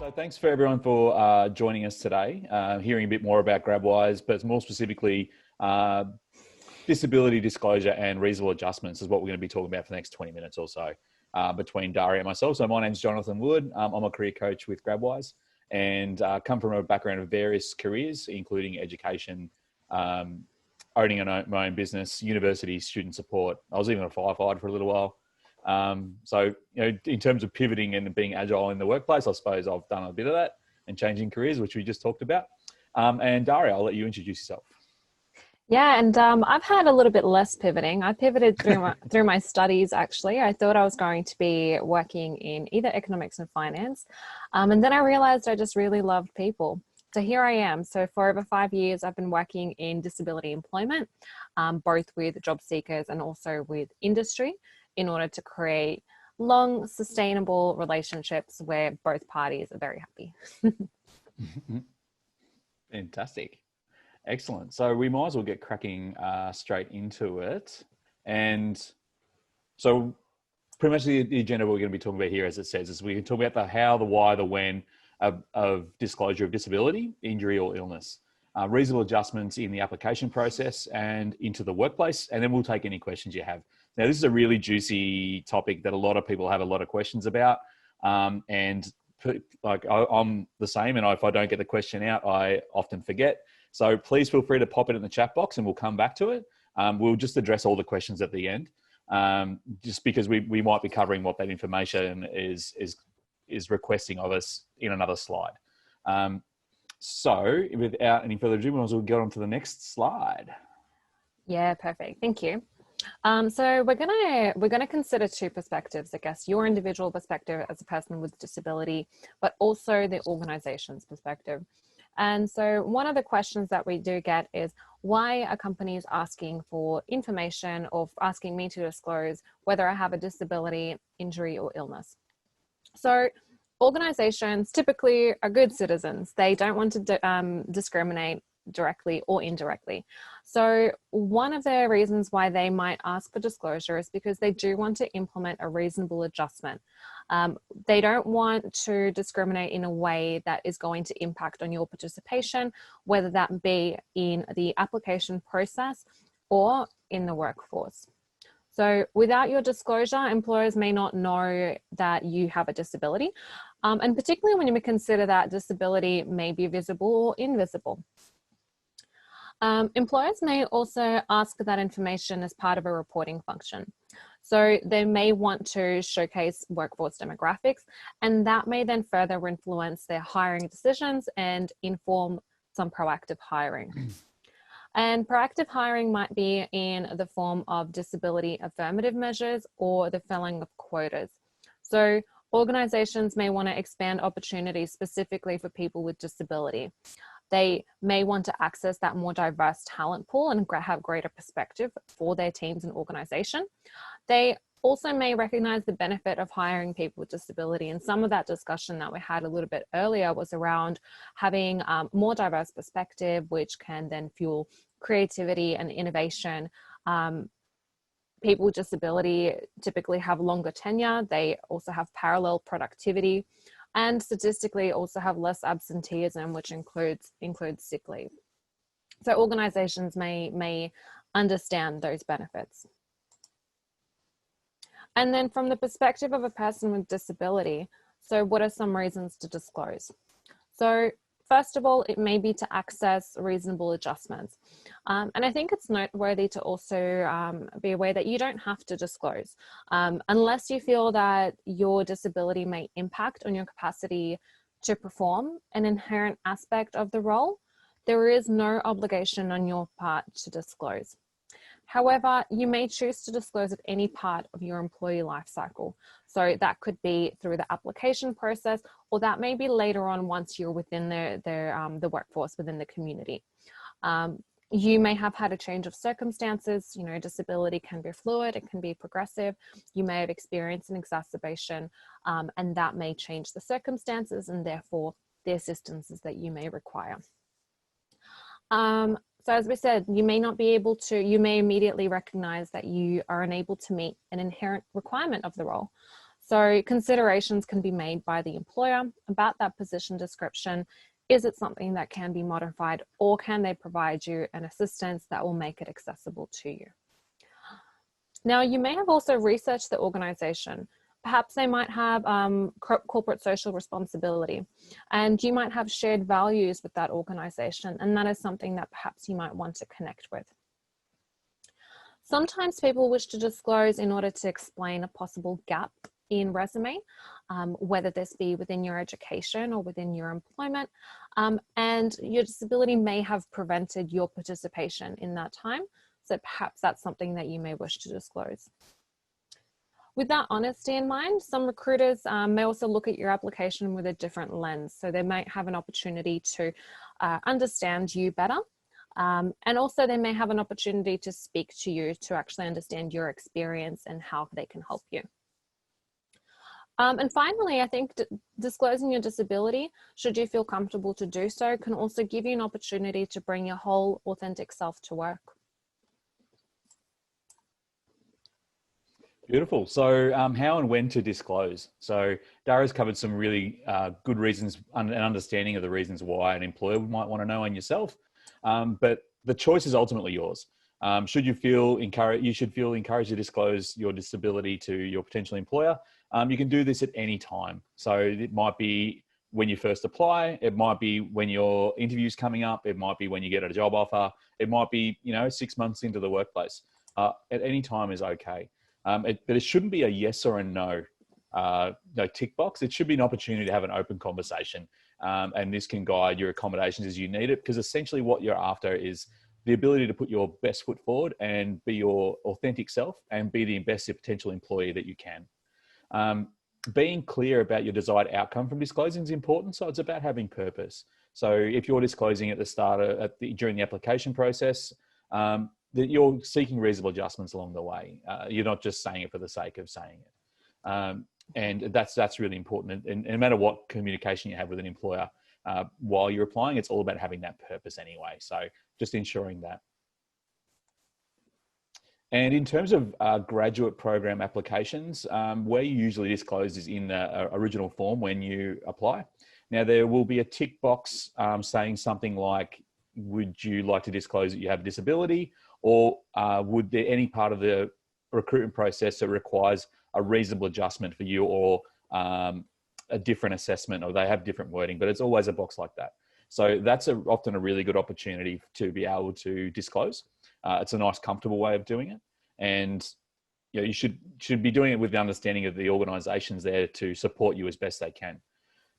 So thanks for everyone for joining us today, hearing a bit more about GradWise, but more specifically, disability disclosure and reasonable adjustments is what we're going to be talking about for the next 20 minutes or so between Daria and myself. So my name's Jonathan Wood. I'm a career coach with GradWise and come from a background of various careers, including education, owning my own business, university, student support. I was even a firefighter for a little while. So, in terms of pivoting and being agile in the workplace, I suppose I've done a bit of that and changing careers, which we just talked about. And Daria, I'll let you introduce yourself. Yeah, and I've had a little bit less pivoting. I pivoted through my studies, actually. I thought I was going to be working in either economics and finance. And then I realized I just really loved people. So here I am. So for over 5 years, I've been working in disability employment, both with job seekers and also with industry, in order to create long, sustainable relationships where both parties are very happy. Fantastic. Excellent. So we might as well get cracking straight into it. And so pretty much the agenda we're going to be talking about here, as it says, is we can talk about the how, the why, the when of disclosure of disability, injury or illness, reasonable adjustments in the application process and into the workplace. And then we'll take any questions you have. Now, this is a really juicy topic that a lot of people have a lot of questions about. And like I'm the same. And if I don't get the question out, I often forget. So please feel free to pop it in the chat box and we'll come back to it. We'll just address all the questions at the end, just because we might be covering what that information is requesting of us in another slide. So without any further ado, we might as well get on to the next slide. Yeah, perfect. Thank you. So we're gonna consider two perspectives, I guess, your individual perspective as a person with disability, but also the organization's perspective. And so one of the questions that we do get is, why are companies asking for information or asking me to disclose whether I have a disability, injury, or illness? So organizations typically are good citizens. They don't want to discriminate directly or indirectly. So one of the reasons why they might ask for disclosure is because they do want to implement a reasonable adjustment. They don't want to discriminate in a way that is going to impact on your participation, whether that be in the application process or in the workforce. So without your disclosure, employers may not know that you have a disability, and particularly when we consider that disability may be visible or invisible. Employers may also ask for that information as part of a reporting function. So they may want to showcase workforce demographics, and that may then further influence their hiring decisions and inform some proactive hiring. And proactive hiring might be in the form of disability affirmative measures or the filling of quotas. So organizations may want to expand opportunities specifically for people with disability. They may want to access that more diverse talent pool and have greater perspective for their teams and organization. They also may recognize the benefit of hiring people with disability. And some of that discussion that we had a little bit earlier was around having more diverse perspective, which can then fuel creativity and innovation. People with disability typically have longer tenure. They also have parallel productivity, and statistically also have less absenteeism, which includes sick leave. So organizations may understand those benefits. And then from the perspective of a person with disability, so what are some reasons to disclose? So first of all, it may be to access reasonable adjustments. And I think it's noteworthy to also be aware that you don't have to disclose. Unless you feel that your disability may impact on your capacity to perform an inherent aspect of the role, there is no obligation on your part to disclose. However, you may choose to disclose at any part of your employee life cycle. So that could be through the application process, or that may be later on once you're within the workforce, within the community. You may have had a change of circumstances. You know, disability can be fluid, it can be progressive. You may have experienced an exacerbation, and that may change the circumstances and therefore the assistances that you may require. So as we said, you may immediately recognize that you are unable to meet an inherent requirement of the role. So considerations can be made by the employer about that position description. Is it something that can be modified, or can they provide you an assistance that will make it accessible to you? Now, you may have also researched the organization. Perhaps they might have corporate social responsibility, and you might have shared values with that organization, and that is something that perhaps you might want to connect with. Sometimes people wish to disclose in order to explain a possible gap in resume, whether this be within your education or within your employment, and your disability may have prevented your participation in that time. So perhaps that's something that you may wish to disclose. With that honesty in mind, some recruiters may also look at your application with a different lens. So they might have an opportunity to understand you better. And also they may have an opportunity to speak to you to actually understand your experience and how they can help you. And finally, I think disclosing your disability, should you feel comfortable to do so, can also give you an opportunity to bring your whole authentic self to work. Beautiful. So how and when to disclose? So Dara's covered some really good reasons and understanding of the reasons why an employer might want to know on yourself. But the choice is ultimately yours. Should you feel encouraged, you should feel encouraged to disclose your disability to your potential employer. You can do this at any time. So it might be when you first apply, it might be when your interview's coming up, it might be when you get a job offer, it might be 6 months into the workplace. At any time is okay. But it shouldn't be a yes or a no tick box. It should be an opportunity to have an open conversation. And this can guide your accommodations as you need it, because essentially what you're after is the ability to put your best foot forward and be your authentic self and be the best potential employee that you can. Being clear about your desired outcome from disclosing is important. So it's about having purpose. So if you're disclosing at the start, during the application process, that you're seeking reasonable adjustments along the way. You're not just saying it for the sake of saying it. And that's really important. And no matter what communication you have with an employer while you're applying, it's all about having that purpose anyway. So just ensuring that. And in terms of graduate program applications, where you usually disclose is in the original form when you apply. Now, there will be a tick box saying something like, would you like to disclose that you have a disability? Or would there any part of the recruitment process that requires a reasonable adjustment for you, or a different assessment, or they have different wording, but it's always a box like that. So that's often a really good opportunity to be able to disclose. It's a nice, comfortable way of doing it. And you should be doing it with the understanding of the organizations there to support you as best they can.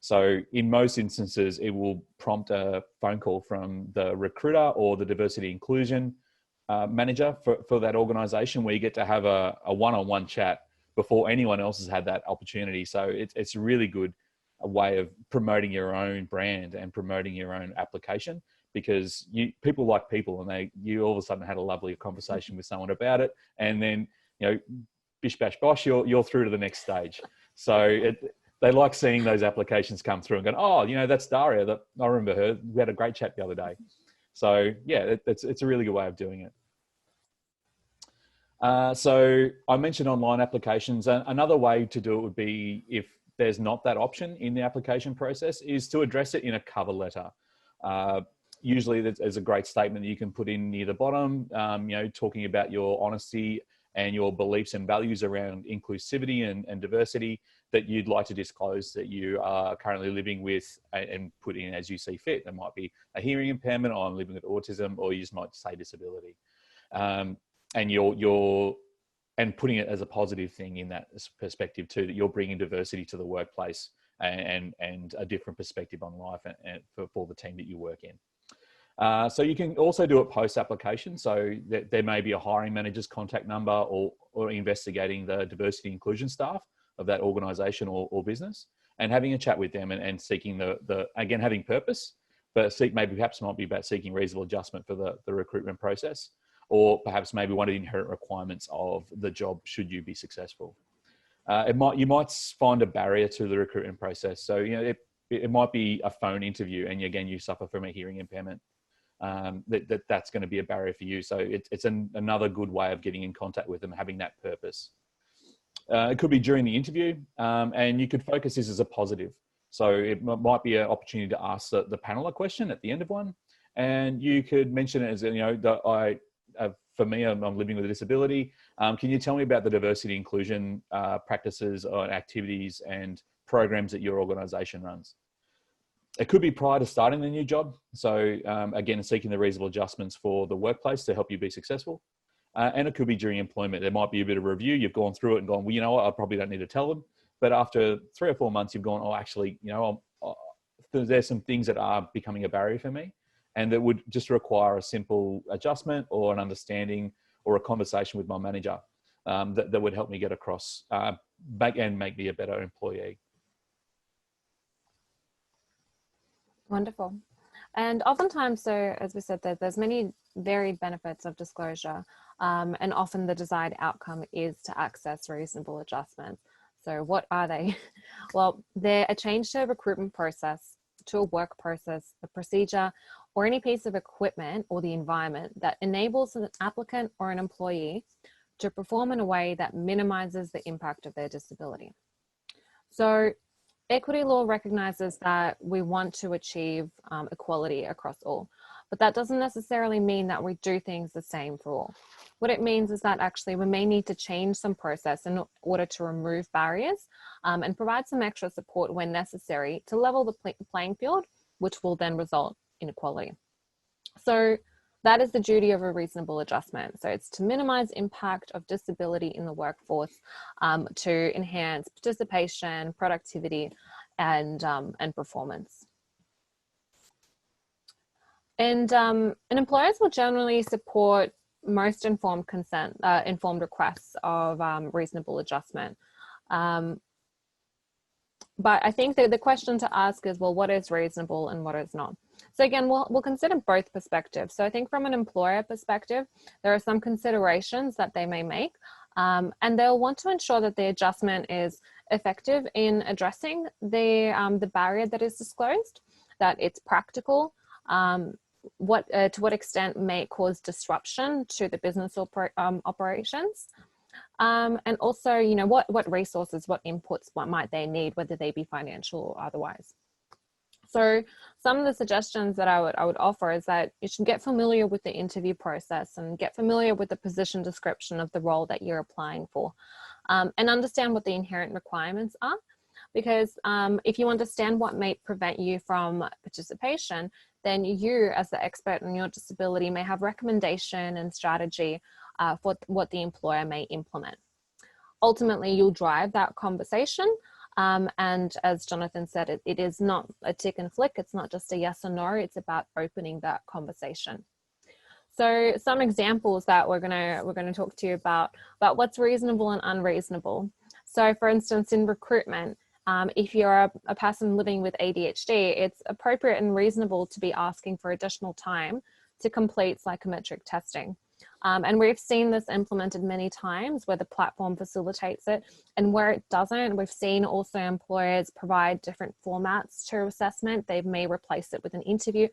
So in most instances, it will prompt a phone call from the recruiter or the diversity inclusion manager for that organization, where you get to have a one-on-one chat before anyone else has had that opportunity. So it's a really good way of promoting your own brand and promoting your own application, because people like people, and you all of a sudden had a lovely conversation with someone about it, and then bish bash bosh, you're through to the next stage. So they like seeing those applications come through and going, oh, that's Daria. That I remember her. We had a great chat the other day. So yeah, it's a really good way of doing it. So I mentioned online applications. Another way to do it would be, if there's not that option in the application process, is to address it in a cover letter. Usually there's a great statement that you can put in near the bottom, talking about your honesty and your beliefs and values around inclusivity and diversity that you'd like to disclose that you are currently living with, and put in as you see fit. There might be a hearing impairment, or I'm living with autism, or you just might say disability. And and putting it as a positive thing in that perspective too, that you're bringing diversity to the workplace and a different perspective on life and for the team that you work in. So you can also do it post-application. So there may be a hiring manager's contact number, or investigating the diversity inclusion staff of that organization or business, and having a chat with them and seeking again, having purpose, but perhaps might be about seeking reasonable adjustment for the recruitment process, or perhaps maybe one of the inherent requirements of the job should you be successful. You might find a barrier to the recruitment process. So, it might be a phone interview, and again, you suffer from a hearing impairment. That's going to be a barrier for you. So it's another good way of getting in contact with them, having that purpose. It could be during the interview, and you could focus this as a positive. So it might be an opportunity to ask the panel a question at the end of one, and you could mention it as, that for me, I'm living with a disability. Can you tell me about the diversity inclusion practices or activities and programs that your organisation runs? It could be prior to starting the new job. So again, seeking the reasonable adjustments for the workplace to help you be successful. And it could be during employment. There might be a bit of review. You've gone through it and gone, well, you know what, I probably don't need to tell them. But after 3 or 4 months, you've gone, oh, actually, there's some things that are becoming a barrier for me, and that would just require a simple adjustment or an understanding or a conversation with my manager that would help me get across and make me a better employee. Wonderful. And oftentimes, so as we said, there's many varied benefits of disclosure, and often the desired outcome is to access reasonable adjustments. So what are they? Well, they're a change to a recruitment process, to a work process, a procedure, or any piece of equipment or the environment that enables an applicant or an employee to perform in a way that minimizes the impact of their disability. So equity law recognizes that we want to achieve equality across all, but that doesn't necessarily mean that we do things the same for all. What it means is that actually we may need to change some process in order to remove barriers and provide some extra support when necessary to level the playing field, which will then result in equality. So that is the duty of a reasonable adjustment. So it's to minimize impact of disability in the workforce, to enhance participation, productivity, and performance. And employers will generally support most informed requests of reasonable adjustment. But I think that the question to ask is, well, what is reasonable and what is not? So again, we'll consider both perspectives. So I think from an employer perspective, there are some considerations that they may make, and they'll want to ensure that the adjustment is effective in addressing the barrier that is disclosed, that it's practical, to what extent may it cause disruption to the business operations, and also, what resources, what inputs, what might they need, whether they be financial or otherwise. So some of the suggestions that I would offer is that you should get familiar with the interview process and get familiar with the position description of the role that you're applying for, and understand what the inherent requirements are. Because if you understand what may prevent you from participation, then you, as the expert on your disability, may have recommendation and strategy for what the employer may implement. Ultimately, you'll drive that conversation. And as Jonathan said, it is not a tick and flick. It's not just a yes or no. It's about opening that conversation. So some examples that we're gonna talk to you about what's reasonable and unreasonable. So for instance, in recruitment, if you're a person living with ADHD, it's appropriate and reasonable to be asking for additional time to complete psychometric testing. And we've seen this implemented many times where the platform facilitates it, and where it doesn't, we've seen also employers provide different formats to assessment. They may replace it with an interview,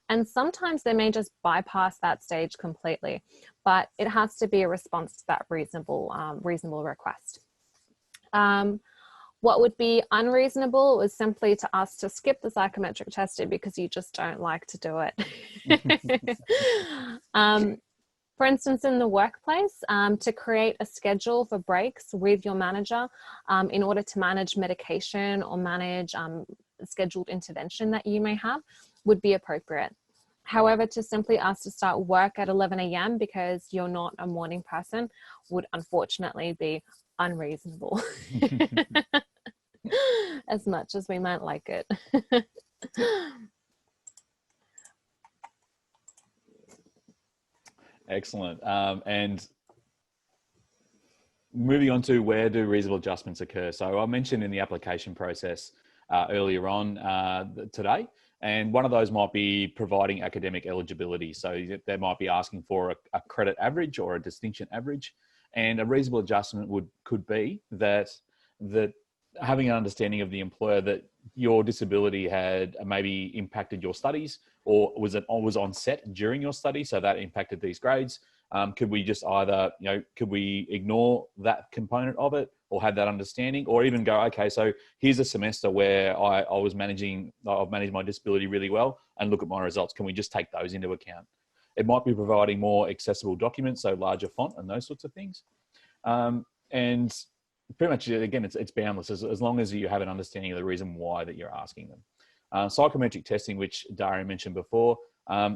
and sometimes they may just bypass that stage completely, but it has to be a response to that reasonable request. What would be unreasonable is simply to ask to skip the psychometric testing because you just don't like to do it. For instance, in the workplace, to create a schedule for breaks with your manager in order to manage medication or manage scheduled intervention that you may have would be appropriate. However, to simply ask to start work at 11 a.m. because you're not a morning person would unfortunately be unreasonable. As much as we might like it. Excellent. And moving on to where do reasonable adjustments occur? So I mentioned in the application process earlier on today, and one of those might be providing academic eligibility. So they might be asking for a credit average or a distinction average, and a reasonable adjustment could be that having an understanding of the employer that your disability had maybe impacted your studies, or was on set during your study, so that impacted these grades, Could we just either, could we ignore that component of it or have that understanding, or even go, okay, so here's a semester where I've managed my disability really well, and look at my results. Can we just take those into account? It might be providing more accessible documents, so larger font and those sorts of things. And pretty much, again, it's boundless as long as you have an understanding of the reason why that you're asking them. Psychometric testing, which Daria mentioned before,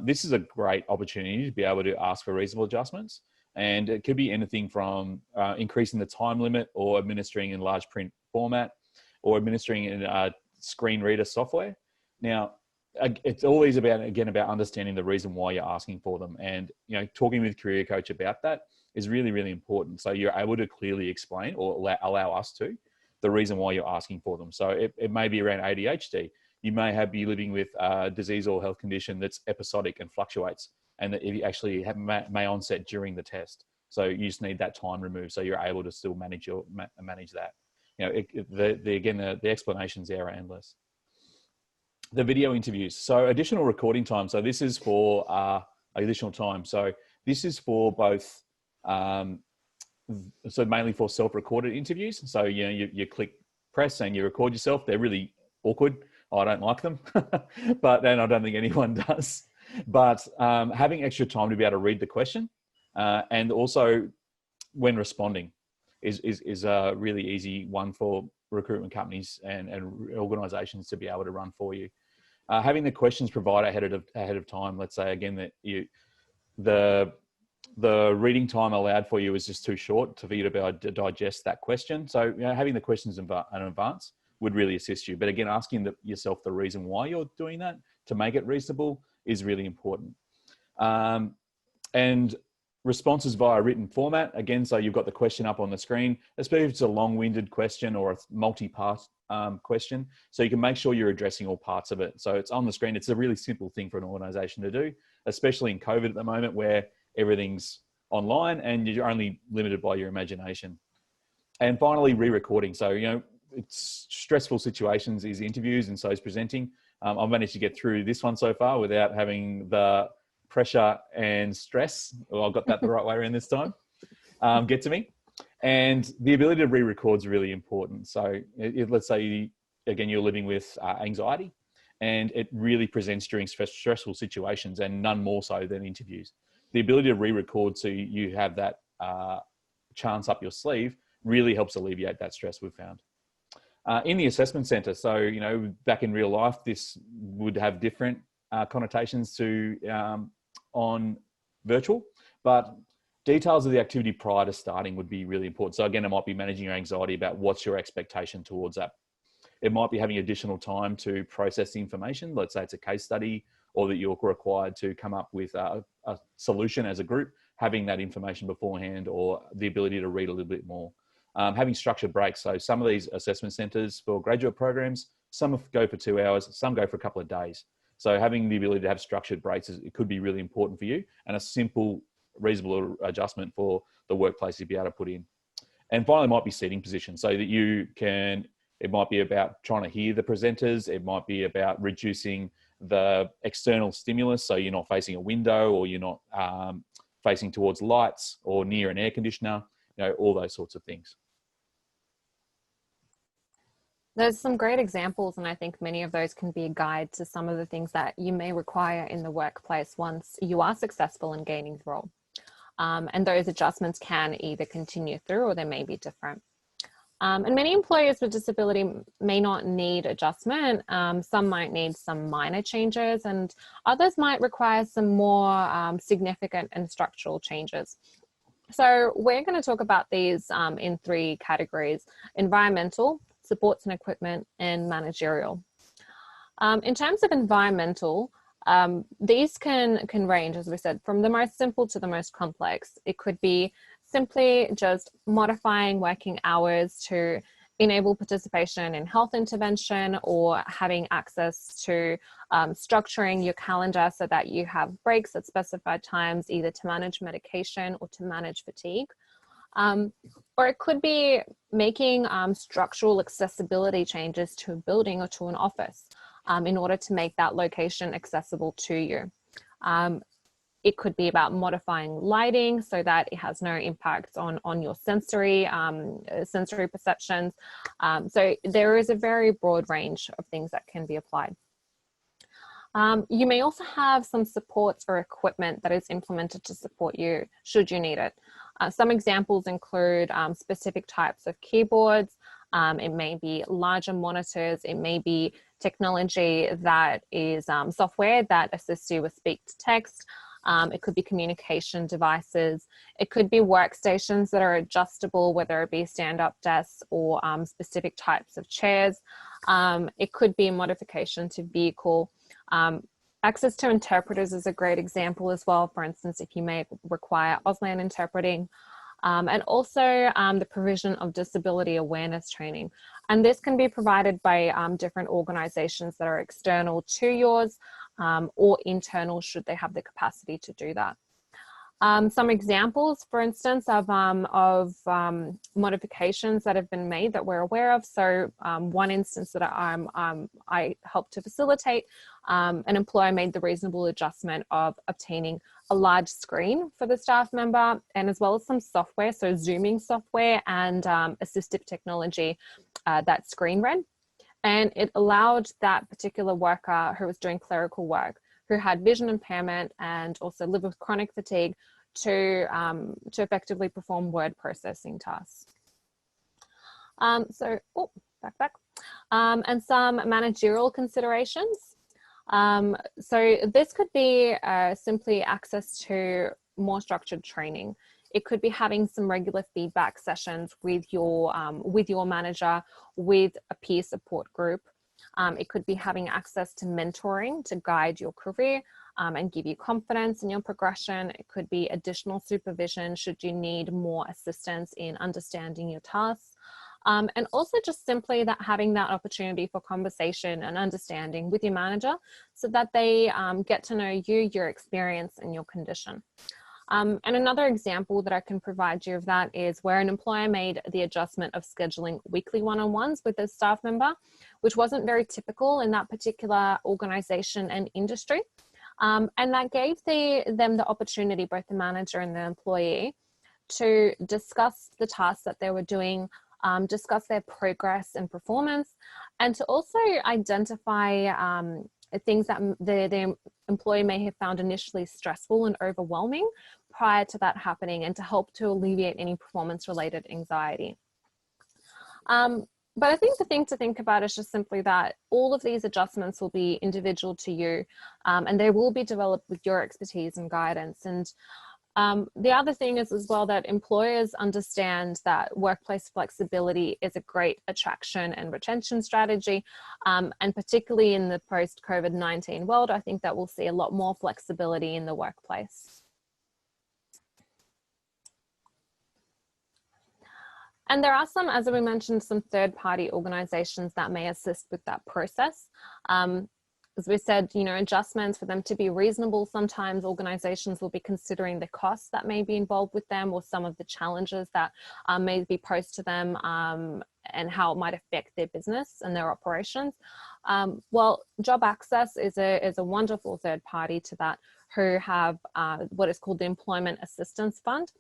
this is a great opportunity to be able to ask for reasonable adjustments. And it could be anything from increasing the time limit, or administering in large print format, or administering in screen reader software. Now, it's always about understanding the reason why you're asking for them. And, talking with Career Coach about that is really, really important. So you're able to clearly explain, or allow us to, the reason why you're asking for them. So it may be around ADHD. You may be living with a disease or health condition that's episodic and fluctuates, and that you actually may onset during the test. So you just need that time removed, so you're able to still manage that. The explanations there are endless. The video interviews. So additional recording time. So this is for additional time. So this is for both, so mainly for self-recorded interviews. So, you click press and you record yourself. They're really awkward. I don't like them, but then I don't think anyone does. But having extra time to be able to read the question, and also when responding is a really easy one for recruitment companies and organizations to be able to run for you. Having the questions provided ahead of time. Let's say again that the reading time allowed for you is just too short for you to be able to digest that question. So having the questions in advance would really assist you. But again, asking yourself the reason why you're doing that to make it reasonable is really important. And responses via written format. Again, so you've got the question up on the screen, especially if it's a long-winded question or a multi-part question. So you can make sure you're addressing all parts of it. So it's on the screen. It's a really simple thing for an organization to do, especially in COVID at the moment where everything's online and you're only limited by your imagination. And finally, re-recording. So, it's stressful situations is interviews, and so is presenting. I've managed to get through this one so far without having the pressure and stress. Well, I got that the right way around this time. Get to me. And the ability to re-record is really important. So let's say, again, you're living with anxiety, and it really presents during stressful situations, and none more so than interviews. The ability to re-record so you have that chance up your sleeve really helps alleviate that stress we've found. In the assessment center, so, back in real life, this would have different connotations to on virtual, but details of the activity prior to starting would be really important. So again, it might be managing your anxiety about what's your expectation towards that. It might be having additional time to process the information. Let's say it's a case study, or that you're required to come up with a solution as a group, having that information beforehand, or the ability to read a little bit more. Having structured breaks. So some of these assessment centers for graduate programs, some go for 2 hours, some go for a couple of days. So having the ability to have structured breaks, it could be really important for you, and a simple, reasonable adjustment for the workplace to be able to put in. And finally, it might be seating position, so that it might be about trying to hear the presenters. It might be about reducing the external stimulus, so you're not facing a window, or you're not facing towards lights or near an air conditioner, all those sorts of things. There's some great examples, and I think many of those can be a guide to some of the things that you may require in the workplace once you are successful in gaining the role. And those adjustments can either continue through, or they may be different. And many employers with disability may not need adjustment. Some might need some minor changes, and others might require some more significant and structural changes. So we're going to talk about these in 3 categories: environmental, supports and equipment, and managerial. In terms of environmental, these can range, as we said, from the most simple to the most complex. It could be simply just modifying working hours to enable participation in health intervention, or having access to structuring your calendar so that you have breaks at specified times, either to manage medication or to manage fatigue. Or it could be making structural accessibility changes to a building or to an office in order to make that location accessible to you. It could be about modifying lighting so that it has no impact on your sensory perceptions. So there is a very broad range of things that can be applied. You may also have some supports or equipment that is implemented to support you should you need it. Some examples include specific types of keyboards. It may be larger monitors. It may be technology that is software that assists you with speech to text. It could be communication devices. It could be workstations that are adjustable, whether it be stand-up desks or specific types of chairs. It could be a modification to vehicle. Access to interpreters is a great example as well. For instance, if you may require Auslan interpreting, and also the provision of disability awareness training. And this can be provided by different organizations that are external to yours or internal should they have the capacity to do that. Some examples, for instance, of modifications that have been made that we're aware of. So one instance that I helped to facilitate, an employer made the reasonable adjustment of obtaining a large screen for the staff member, and as well as some software, so zooming software and assistive technology that screen read. And it allowed that particular worker who was doing clerical work, who had vision impairment and also lived with chronic fatigue, to effectively perform word processing tasks. And some managerial considerations. So this could be simply access to more structured training. It could be having some regular feedback sessions with your manager, with a peer support group. It could be having access to mentoring to guide your career and give you confidence in your progression. It could be additional supervision should you need more assistance in understanding your tasks. And also just simply that having that opportunity for conversation and understanding with your manager so that they get to know you, your experience and your condition. And another example that I can provide you of that is where an employer made the adjustment of scheduling weekly one-on-ones with a staff member, which wasn't very typical in that particular organization and industry. And that gave them the opportunity, both the manager and the employee, to discuss the tasks that they were doing, discuss their progress and performance, and to also identify things that the employee may have found initially stressful and overwhelming prior to that happening, and to help to alleviate any performance-related anxiety. But I think the thing to think about is just simply that all of these adjustments will be individual to you, and they will be developed with your expertise and guidance. And the other thing is as well that employers understand that workplace flexibility is a great attraction and retention strategy. And particularly in the post-COVID-19 world, I think that we'll see a lot more flexibility in the workplace. And there are some, as we mentioned, some third-party organizations that may assist with that process. As we said, adjustments for them to be reasonable, sometimes organizations will be considering the costs that may be involved with them, or some of the challenges that may be posed to them and how it might affect their business and their operations. Well, Job Access is a wonderful third party to that, who have what is called the Employment Assistance Fund.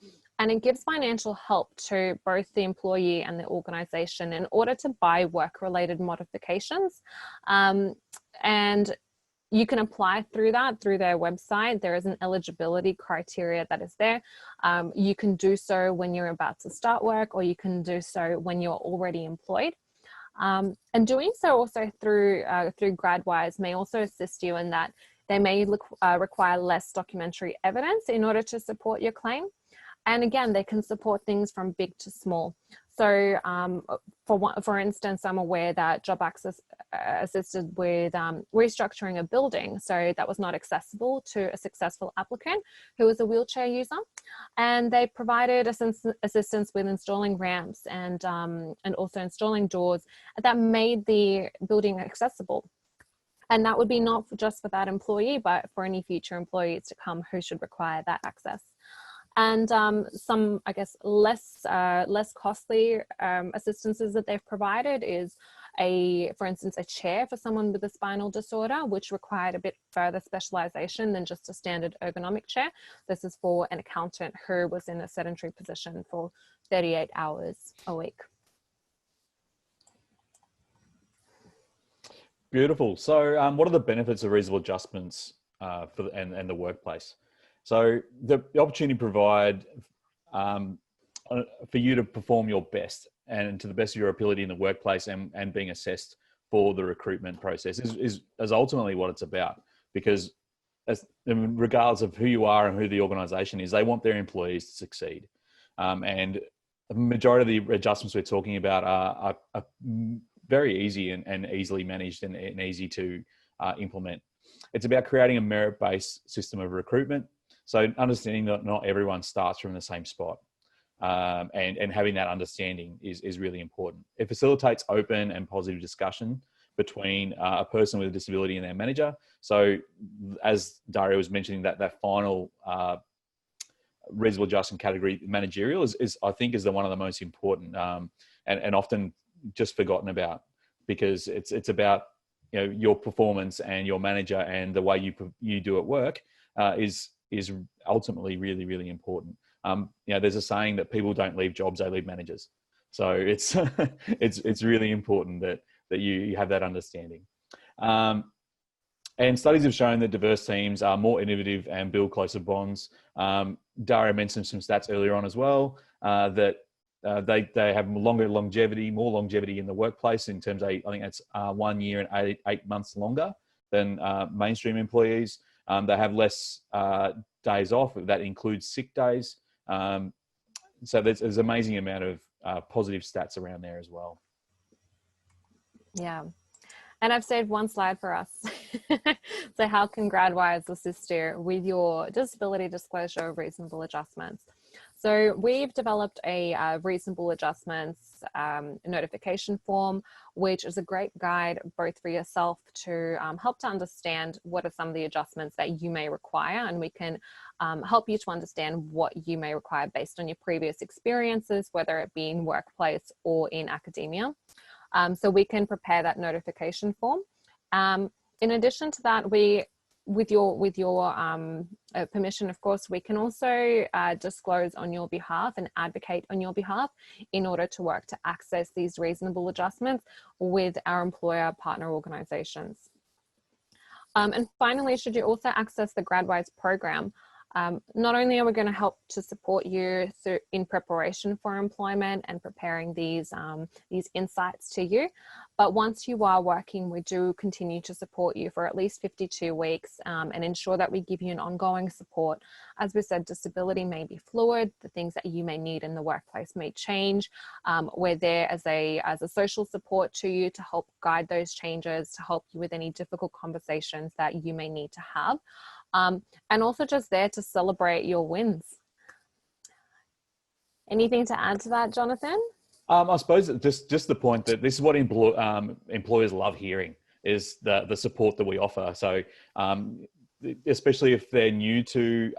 And it gives financial help to both the employee and the organization in order to buy work-related modifications. And you can apply through their website. There is an eligibility criteria that is there. You can do so when you're about to start work, or you can do so when you're already employed. And doing so also through GradWise may also assist you in that they may require less documentary evidence in order to support your claim. And again, they can support things from big to small. So for instance, I'm aware that Job Access assisted with restructuring a building so that was not accessible to a successful applicant who was a wheelchair user. And they provided assistance with installing ramps and also installing doors that made the building accessible. And that would be not just for that employee, but for any future employees to come who should require that access. And some, I guess, less costly assistances that they've provided is for instance, a chair for someone with a spinal disorder, which required a bit further specialization than just a standard ergonomic chair. This is for an accountant who was in a sedentary position for 38 hours a week. Beautiful. So what are the benefits of reasonable adjustments and the workplace? So the opportunity to provide for you to perform your best and to the best of your ability in the workplace and being assessed for the recruitment process is ultimately what it's about. Because regardless of who you are and who the organization is, they want their employees to succeed. And the majority of the adjustments we're talking about are very easy and easily managed and easy to implement. It's about creating a merit-based system of recruitment. So understanding that not everyone starts from the same spot. And having that understanding is really important. It facilitates open and positive discussion between a person with a disability and their manager. So as Daria was mentioning, that final reasonable adjustment category, managerial, is I think is one of the most important and often just forgotten about, because it's about your performance and your manager and the way you do at work is ultimately really, really important. There's a saying that people don't leave jobs, they leave managers. So it's it's really important that you have that understanding. And studies have shown that diverse teams are more innovative and build closer bonds. Daria mentioned some stats earlier on as well, that they have more longevity in the workplace in terms of, I think that's 1 year and eight months longer than mainstream employees. They have less days off. That includes sick days. So there's an amazing amount of positive stats around there as well. Yeah. And I've saved one slide for us. So how can GradWise assist you with your disability disclosure of reasonable adjustments? So we've developed a reasonable adjustments notification form, which is a great guide both for yourself to help to understand what are some of the adjustments that you may require, and we can help you to understand what you may require based on your previous experiences, whether it be in workplace or in academia. So we can prepare that notification form. In addition to that, with your permission, of course, we can also disclose on your behalf and advocate on your behalf in order to work to access these reasonable adjustments with our employer partner organizations. And finally, should you also access the GradWise program, not only are we going to help to support you in preparation for employment and preparing these insights to you, but once you are working, we do continue to support you for at least 52 weeks and ensure that we give you an ongoing support. As we said, disability may be fluid. The things that you may need in the workplace may change. We're there as a social support to you to help guide those changes, to help you with any difficult conversations that you may need to have. And also just there to celebrate your wins. Anything to add to that, Jonathan? I suppose just the point that this is what employers love hearing, is the support that we offer. So especially if they're new to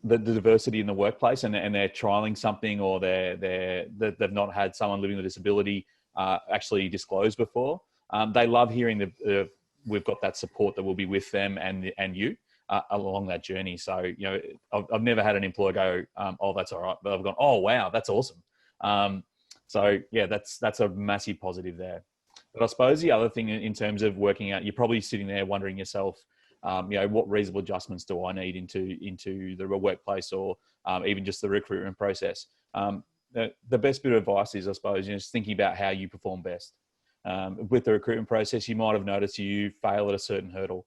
the diversity in the workplace and they're trialing something, or they've not had someone living with a disability actually disclose before, they love hearing we've got that support that will be with them and you along that journey. So, I've never had an employer go, oh, that's all right. But I've gone, oh, wow, that's awesome. So yeah, that's a massive positive there. But I suppose the other thing in terms of working out, you're probably sitting there wondering yourself, what reasonable adjustments do I need into the workplace, or even just the recruitment process? The best bit of advice is, I suppose, just thinking about how you perform best. With the recruitment process, you might have noticed you fail at a certain hurdle.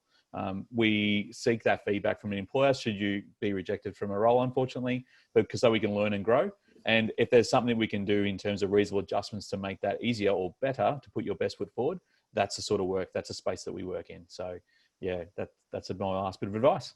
We seek that feedback from an employer should you be rejected from a role, unfortunately, so we can learn and grow. And if there's something we can do in terms of reasonable adjustments to make that easier or better, to put your best foot forward, that's the sort of work, that's a space that we work in. So yeah, that's my last bit of advice.